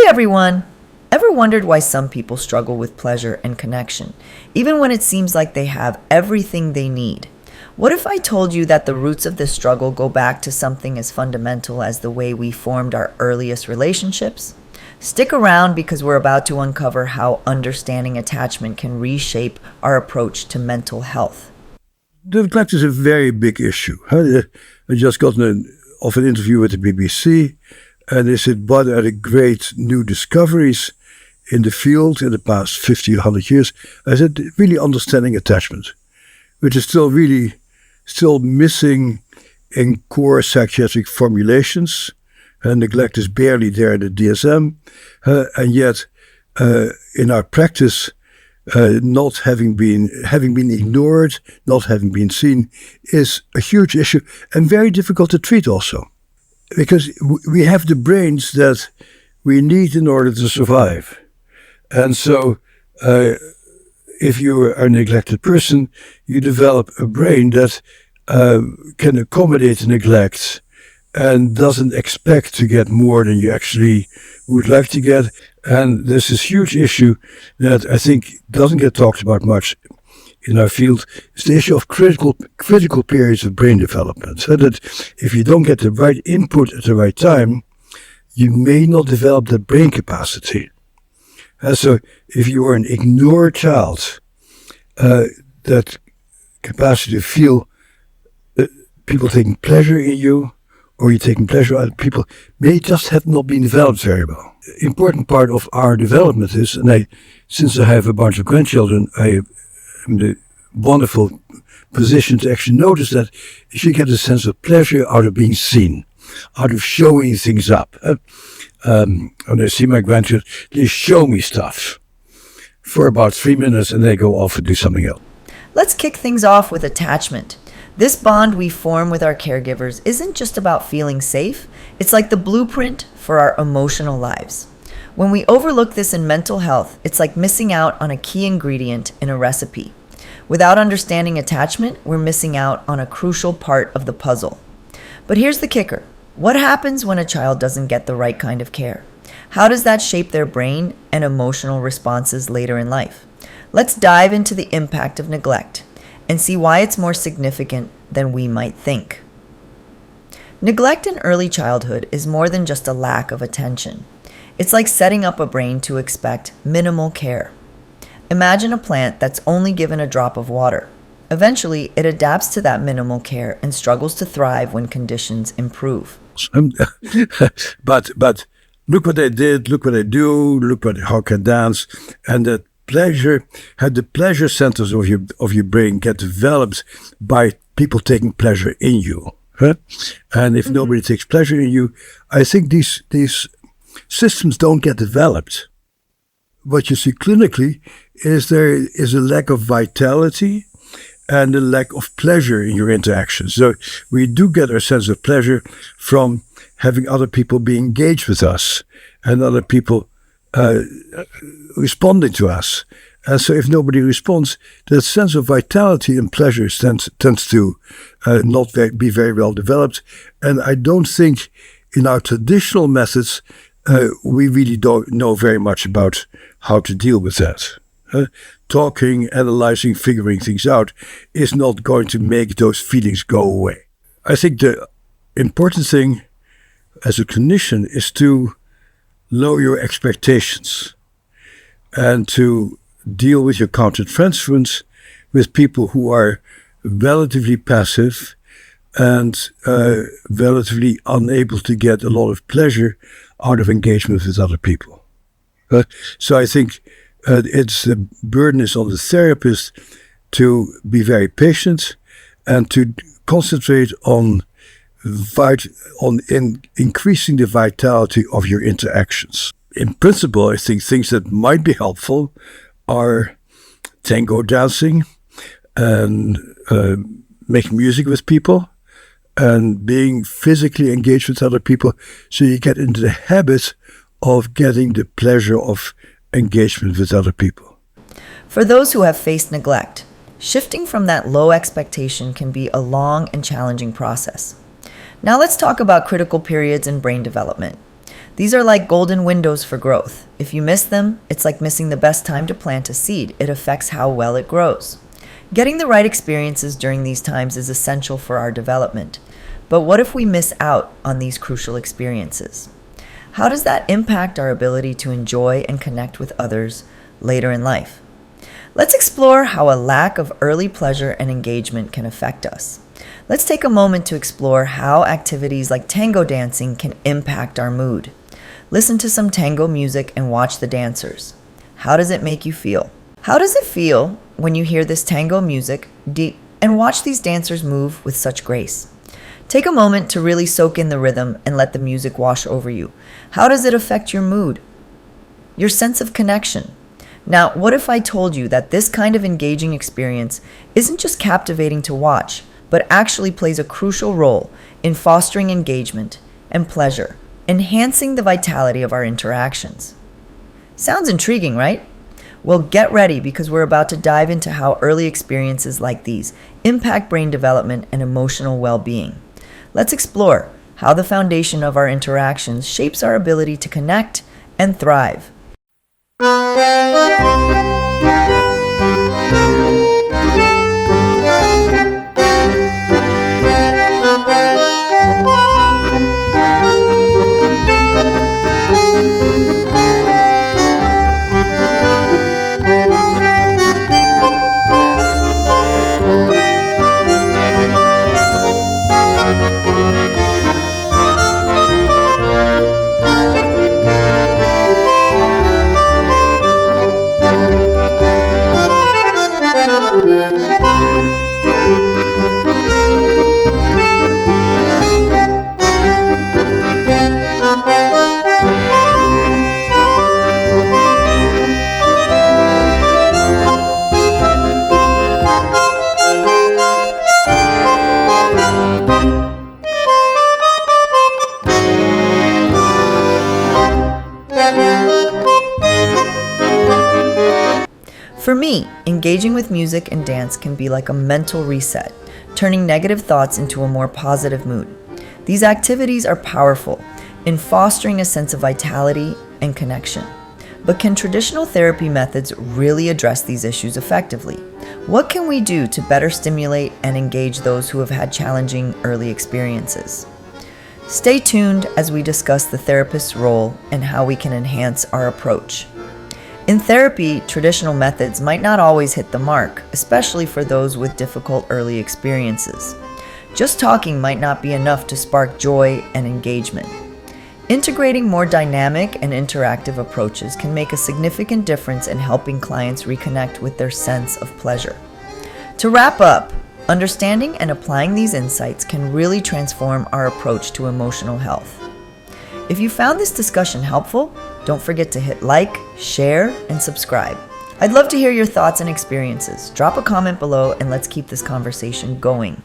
everyone! Ever wondered why some people struggle with pleasure and connection, even when it seems like they have everything they need? What if I told you that the roots of this struggle go back to something as fundamental as the way we formed our earliest relationships? Stick around because we're about to uncover how understanding attachment can reshape our approach to mental health. The neglect is a very big issue. I just got an interview with the BBC, and they said one of the great new discoveries in the field in the past 50, 100 years, I said really understanding attachment, which is still missing in core psychiatric formulations. Neglect is barely there in the DSM, and yet in our practice, not having been ignored, not having been seen, is a huge issue and very difficult to treat also. Because we have the brains that we need in order to survive. And so if you are a neglected person, you develop a brain that can accommodate neglect and doesn't expect to get more than you actually would like to get. And there's this huge issue that I think doesn't get talked about much in our field. It's the issue of critical periods of brain development. So that if you don't get the right input at the right time, you may not develop that brain capacity. And so if you are an ignored child, that capacity to feel people taking pleasure in you, or you're taking pleasure out of people, may just have not been developed very well. Important part of our development is, and since I have a bunch of grandchildren, I am in the wonderful position to actually notice that if you get a sense of pleasure out of being seen, out of showing things up. When I see my grandchildren, they show me stuff for about 3 minutes and they go off and do something else. Let's kick things off with attachment. This bond we form with our caregivers isn't just about feeling safe, it's like the blueprint for our emotional lives. When we overlook this in mental health, it's like missing out on a key ingredient in a recipe. Without understanding attachment, we're missing out on a crucial part of the puzzle. But here's the kicker. What happens when a child doesn't get the right kind of care? How does that shape their brain and emotional responses later in life? Let's dive into the impact of neglect and see why it's more significant than we might think. Neglect in early childhood is more than just a lack of attention. It's like setting up a brain to expect minimal care. Imagine a plant that's only given a drop of water. Eventually, it adapts to that minimal care and struggles to thrive when conditions improve. But look what I did, look what I do, look how I can dance, and the pleasure centers of your brain get developed by people taking pleasure in you. Huh? And if nobody takes pleasure in you, I think these systems don't get developed. What you see clinically is there is a lack of vitality and a lack of pleasure in your interactions. So we do get our sense of pleasure from having other people be engaged with us and other people responding to us. And so if nobody responds, that sense of vitality and pleasure tends to not be very well developed. And I don't think in our traditional methods, we really don't know very much about how to deal with that. Talking, analyzing, figuring things out is not going to make those feelings go away. I think the important thing as a clinician is to lower your expectations and to deal with your countertransference with people who are relatively passive and relatively unable to get a lot of pleasure out of engagement with other people. So I think the burden is on the therapist to be very patient and to concentrate on increasing the vitality of your interactions. In principle, I think things that might be helpful are tango dancing and making music with people and being physically engaged with other people, so you get into the habit of getting the pleasure of engagement with other people. For those who have faced neglect, shifting from that low expectation can be a long and challenging process. Now let's talk about critical periods in brain development. These are like golden windows for growth. If you miss them, it's like missing the best time to plant a seed. It affects how well it grows. Getting the right experiences during these times is essential for our development. But what if we miss out on these crucial experiences? How does that impact our ability to enjoy and connect with others later in life? Let's explore how a lack of early pleasure and engagement can affect us. Let's take a moment to explore how activities like tango dancing can impact our mood. Listen to some tango music and watch the dancers. How does it make you feel? How does it feel when you hear this tango music and watch these dancers move with such grace? Take a moment to really soak in the rhythm and let the music wash over you. How does it affect your mood? Your sense of connection. Now, what if I told you that this kind of engaging experience isn't just captivating to watch, but actually plays a crucial role in fostering engagement and pleasure, enhancing the vitality of our interactions? Sounds intriguing, right? Well, get ready because we're about to dive into how early experiences like these impact brain development and emotional well-being. Let's explore how the foundation of our interactions shapes our ability to connect and thrive. For me, engaging with music and dance can be like a mental reset, turning negative thoughts into a more positive mood. These activities are powerful in fostering a sense of vitality and connection. But can traditional therapy methods really address these issues effectively? What can we do to better stimulate and engage those who have had challenging early experiences? Stay tuned as we discuss the therapist's role and how we can enhance our approach. In therapy, traditional methods might not always hit the mark, especially for those with difficult early experiences. Just talking might not be enough to spark joy and engagement. Integrating more dynamic and interactive approaches can make a significant difference in helping clients reconnect with their sense of pleasure. To wrap up, understanding and applying these insights can really transform our approach to emotional health. If you found this discussion helpful, don't forget to hit like, share, and subscribe. I'd love to hear your thoughts and experiences. Drop a comment below and let's keep this conversation going.